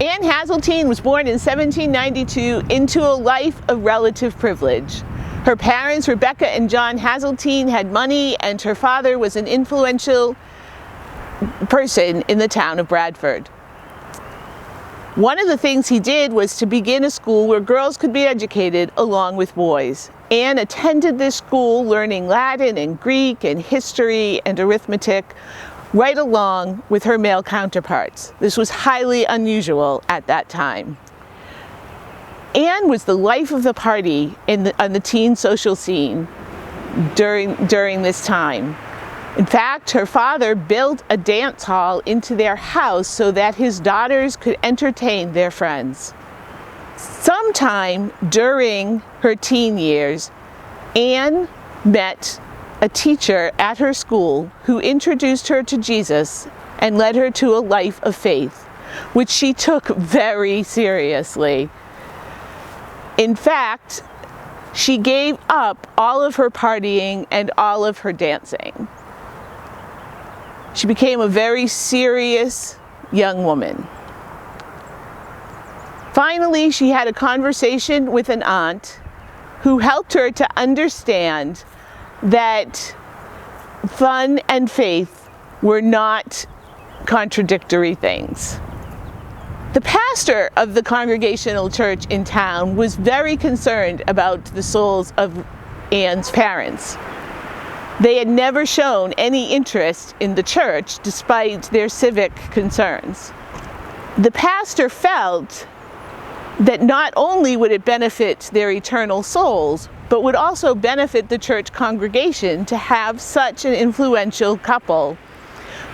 Ann Hasseltine was born in 1792 into a life of relative privilege. Her parents, Rebecca and John Hasseltine, had money, and her father was an influential person in the town of Bradford. One of the things he did was to begin a school where girls could be educated along with boys. Anne attended this school learning Latin and Greek and history and arithmetic right along with her male counterparts. This was highly unusual at that time. Anne was the life of the party on the teen social scene during this time. In fact, her father built a dance hall into their house so that his daughters could entertain their friends. Sometime during her teen years, Anne met a teacher at her school who introduced her to Jesus and led her to a life of faith, which she took very seriously. In fact, she gave up all of her partying and all of her dancing. She became a very serious young woman. Finally, she had a conversation with an aunt who helped her to understand that fun and faith were not contradictory things. The pastor of the Congregational church in town was very concerned about the souls of Anne's parents. They had never shown any interest in the church despite their civic concerns. The pastor felt that not only would it benefit their eternal souls, but would also benefit the church congregation to have such an influential couple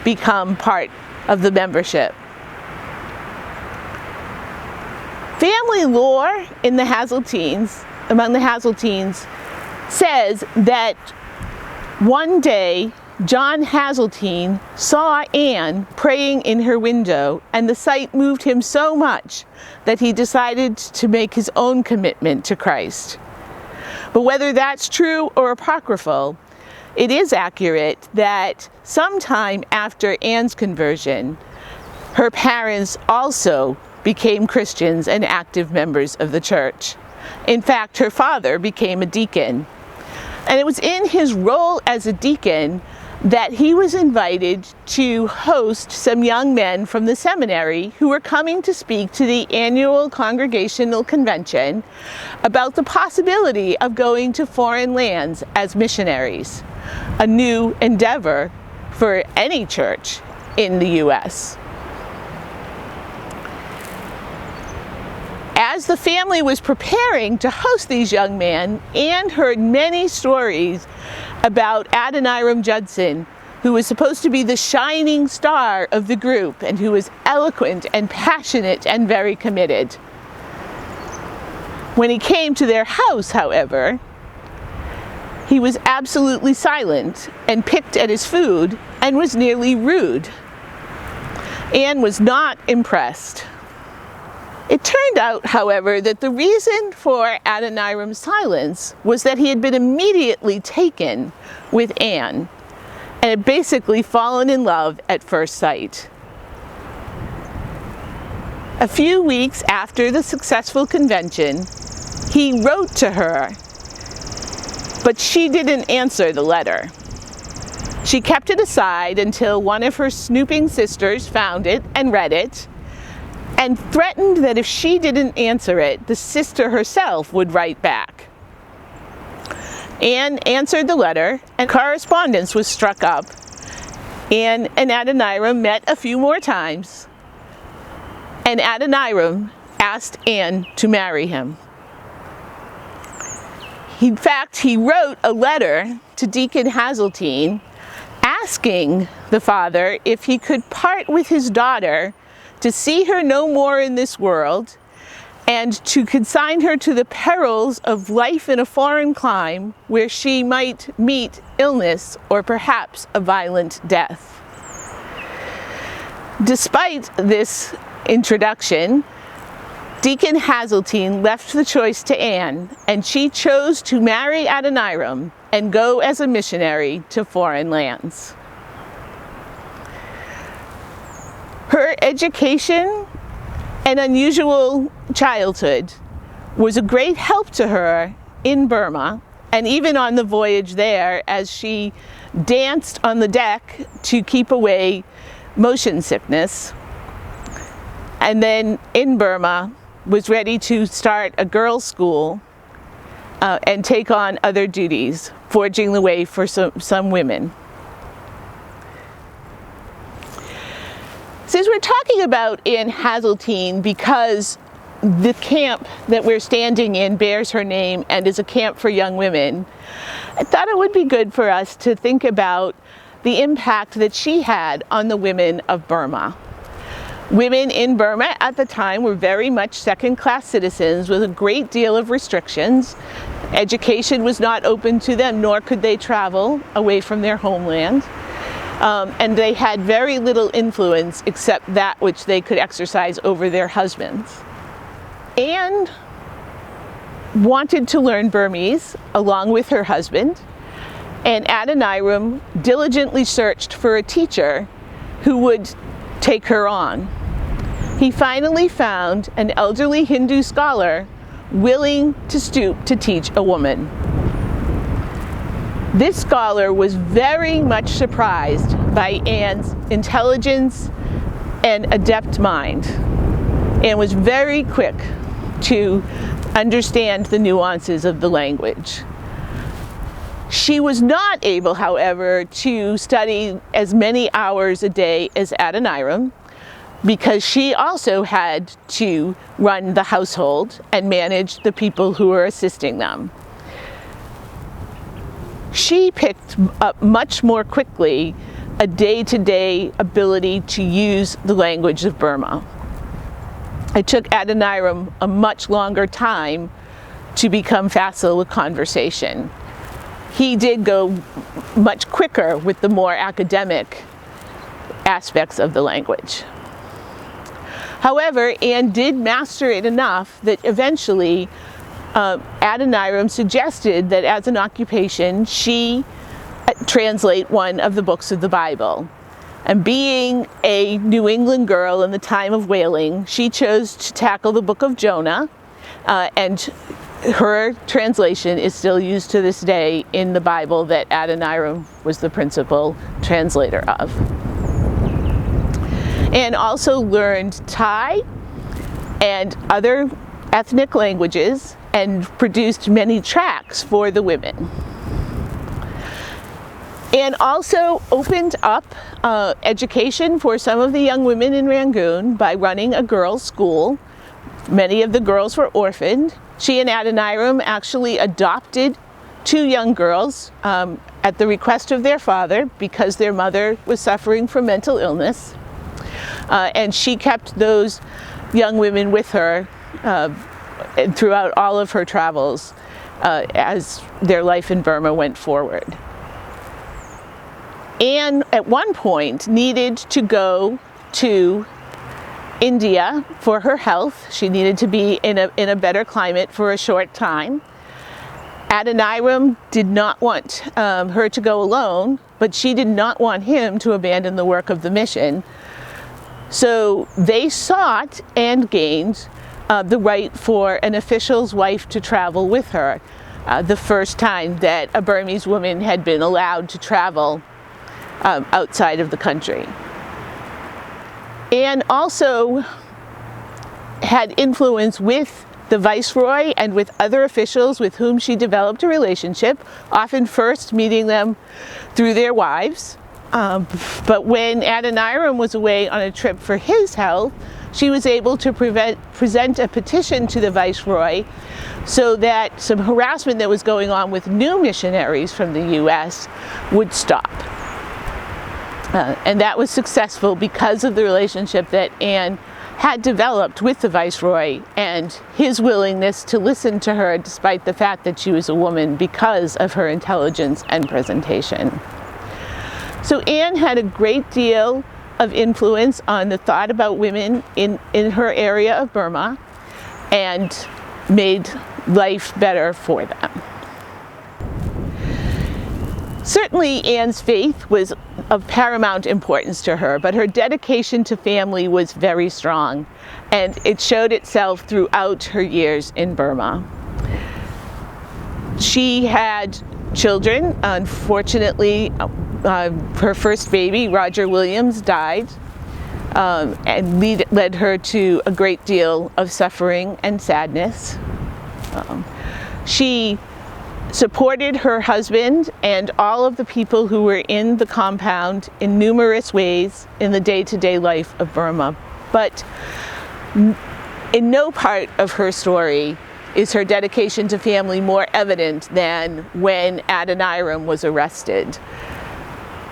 become part of the membership. Family lore in the Hasseltines, among the Hasseltines, says that one day John Hasseltine saw Anne praying in her window, and the sight moved him so much that he decided to make his own commitment to Christ. But whether that's true or apocryphal, it is accurate that sometime after Anne's conversion, her parents also became Christians and active members of the church. In fact, her father became a deacon. And it was in his role as a deacon that he was invited to host some young men from the seminary who were coming to speak to the annual congregational convention about the possibility of going to foreign lands as missionaries, a new endeavor for any church in the U.S. As the family was preparing to host these young men, Anne heard many stories about Adoniram Judson, who was supposed to be the shining star of the group and who was eloquent and passionate and very committed. When he came to their house, however, he was absolutely silent and picked at his food and was nearly rude. Anne was not impressed. It turned out, however, that the reason for Adoniram's silence was that he had been immediately taken with Anne and had basically fallen in love at first sight. A few weeks after the successful convention, he wrote to her, but she didn't answer the letter. She kept it aside until one of her snooping sisters found it and read it, and threatened that if she didn't answer it, the sister herself would write back. Anne answered the letter, and correspondence was struck up. Anne and Adoniram met a few more times, and Adoniram asked Anne to marry him. In fact, he wrote a letter to Deacon Hasseltine asking the father if he could part with his daughter to see her no more in this world, and to consign her to the perils of life in a foreign clime where she might meet illness or perhaps a violent death. Despite this introduction, Deacon Hasseltine left the choice to Anne, and she chose to marry Adoniram and go as a missionary to foreign lands. Her education An unusual childhood was a great help to her in Burma, and even on the voyage there, as she danced on the deck to keep away motion sickness, and then in Burma was ready to start a girls' school and take on other duties, forging the way for some women. Since we're talking about Ann Hasseltine because the camp that we're standing in bears her name and is a camp for young women, I thought it would be good for us to think about the impact that she had on the women of Burma. Women in Burma at the time were very much second-class citizens with a great deal of restrictions. Education was not open to them, nor could they travel away from their homeland. And they had very little influence except that which they could exercise over their husbands. Anne wanted to learn Burmese along with her husband, and Adoniram diligently searched for a teacher who would take her on. He finally found an elderly Hindu scholar willing to stoop to teach a woman. This scholar was very much surprised by Anne's intelligence and adept mind, and was very quick to understand the nuances of the language. She was not able, however, to study as many hours a day as Adoniram, because she also had to run the household and manage the people who were assisting them. She picked up much more quickly a day-to-day ability to use the language of Burma. It took Adoniram a much longer time to become facile with conversation. He did go much quicker with the more academic aspects of the language. However, Anne did master it enough that eventually Adoniram suggested that as an occupation she translate one of the books of the Bible. And being a New England girl in the time of whaling, she chose to tackle the book of Jonah, and her translation is still used to this day in the Bible that Adoniram was the principal translator of. And also learned Thai and other ethnic languages and produced many tracts for the women. And also opened up education for some of the young women in Rangoon by running a girls' school. Many of the girls were orphaned. She and Adoniram actually adopted 2 young girls at the request of their father because their mother was suffering from mental illness. And she kept those young women with her throughout all of her travels as their life in Burma went forward. Anne, at one point, needed to go to India for her health. She needed to be in a better climate for a short time. Adoniram did not want her to go alone, but she did not want him to abandon the work of the mission. So they sought and gained the right for an official's wife to travel with her, the first time that a Burmese woman had been allowed to travel outside of the country. Anne also had influence with the viceroy and with other officials with whom she developed a relationship, often first meeting them through their wives. But when Adoniram was away on a trip for his health, she was able to present a petition to the viceroy so that some harassment that was going on with new missionaries from the U.S. would stop. And that was successful because of the relationship that Anne had developed with the viceroy and his willingness to listen to her despite the fact that she was a woman because of her intelligence and presentation. So Anne had a great deal of influence on the thought about women in her area of Burma and made life better for them. Certainly, Ann's faith was of paramount importance to her, but her dedication to family was very strong, and it showed itself throughout her years in Burma. She had children. Unfortunately, her first baby, Roger Williams, died, and led her to a great deal of suffering and sadness. She supported her husband and all of the people who were in the compound in numerous ways in the day-to-day life of Burma. But in no part of her story is her dedication to family more evident than when Adoniram was arrested.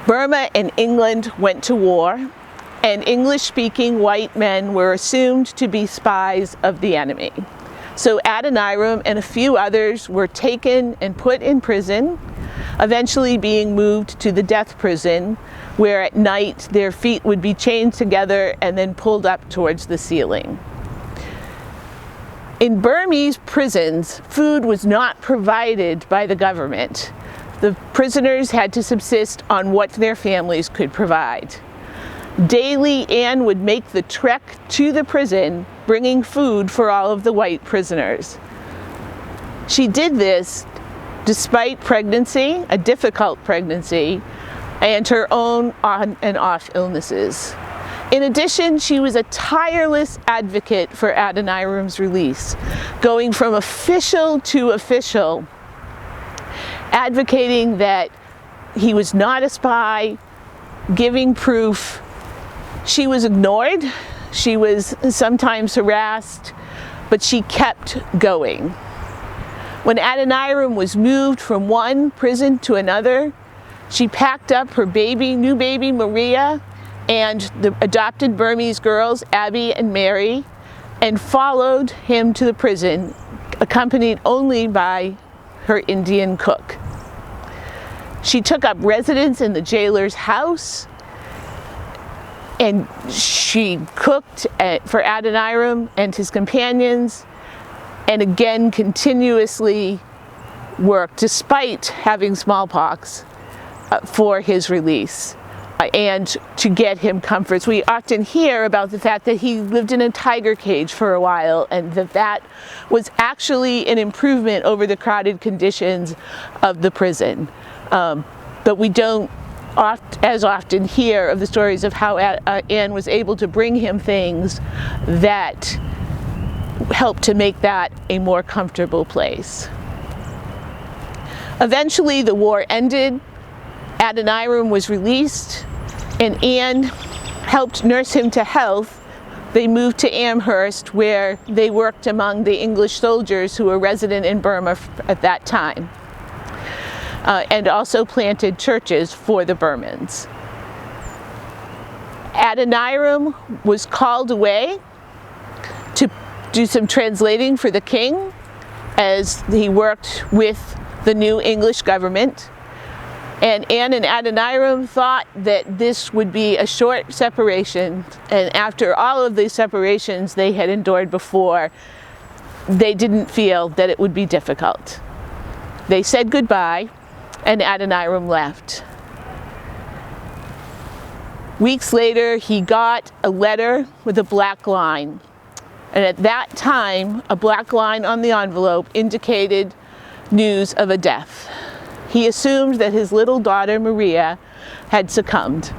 Burma and England went to war, and English-speaking white men were assumed to be spies of the enemy. So Adoniram and a few others were taken and put in prison, eventually being moved to the death prison, where at night their feet would be chained together and then pulled up towards the ceiling. In Burmese prisons, food was not provided by the government. The prisoners had to subsist on what their families could provide. Daily, Ann would make the trek to the prison, bringing food for all of the white prisoners. She did this despite pregnancy, a difficult pregnancy, and her own on and off illnesses. In addition, she was a tireless advocate for Adoniram's release, going from official to official, advocating that he was not a spy, giving proof. She was ignored, she was sometimes harassed, but she kept going. When Adoniram was moved from one prison to another, she packed up her new baby Maria, and the adopted Burmese girls, Abby and Mary, and followed him to the prison, accompanied only by her Indian cook. She took up residence in the jailer's house, and she cooked for Adoniram and his companions, and again continuously worked, despite having smallpox, for his release and to get him comforts. We often hear about the fact that he lived in a tiger cage for a while, and that was actually an improvement over the crowded conditions of the prison. But we don't as often hear of the stories of how Ann was able to bring him things that helped to make that a more comfortable place. Eventually, the war ended. Adoniram was released, and Ann helped nurse him to health. They moved to Amherst, where they worked among the English soldiers who were resident in Burma at that time, and also planted churches for the Burmans. Adoniram was called away to do some translating for the king as he worked with the new English government. And Ann and Adoniram thought that this would be a short separation, and after all of the separations they had endured before, they didn't feel that it would be difficult. They said goodbye, and Adoniram left. Weeks later, he got a letter with a black line, and at that time, a black line on the envelope indicated news of a death. He assumed that his little daughter Maria had succumbed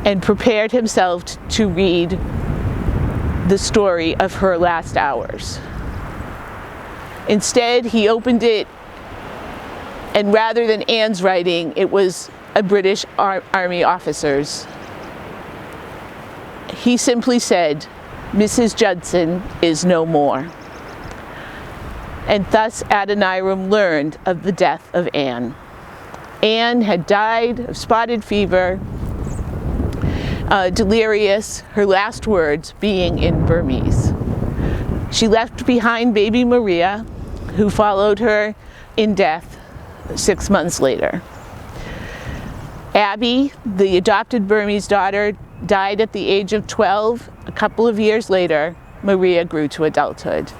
and prepared himself to read the story of her last hours. Instead, he opened it, and rather than Ann's writing, it was a British Army officer's. He simply said, "Mrs. Judson is no more." And thus Adoniram learned of the death of Ann. Ann had died of spotted fever, delirious, her last words being in Burmese. She left behind baby Maria, who followed her in death 6 months later. Abby, the adopted Burmese daughter, died at the age of 12. A couple of years later, Maria grew to adulthood.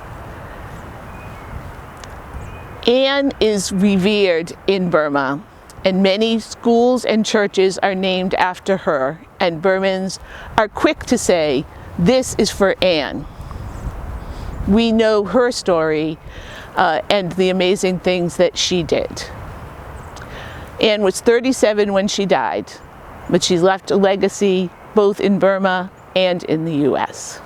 Ann is revered in Burma. and many schools and churches are named after her, and Burmans are quick to say, "This is for Ann." We know her story and the amazing things that she did. Ann was 37 when she died, but she left a legacy both in Burma and in the US.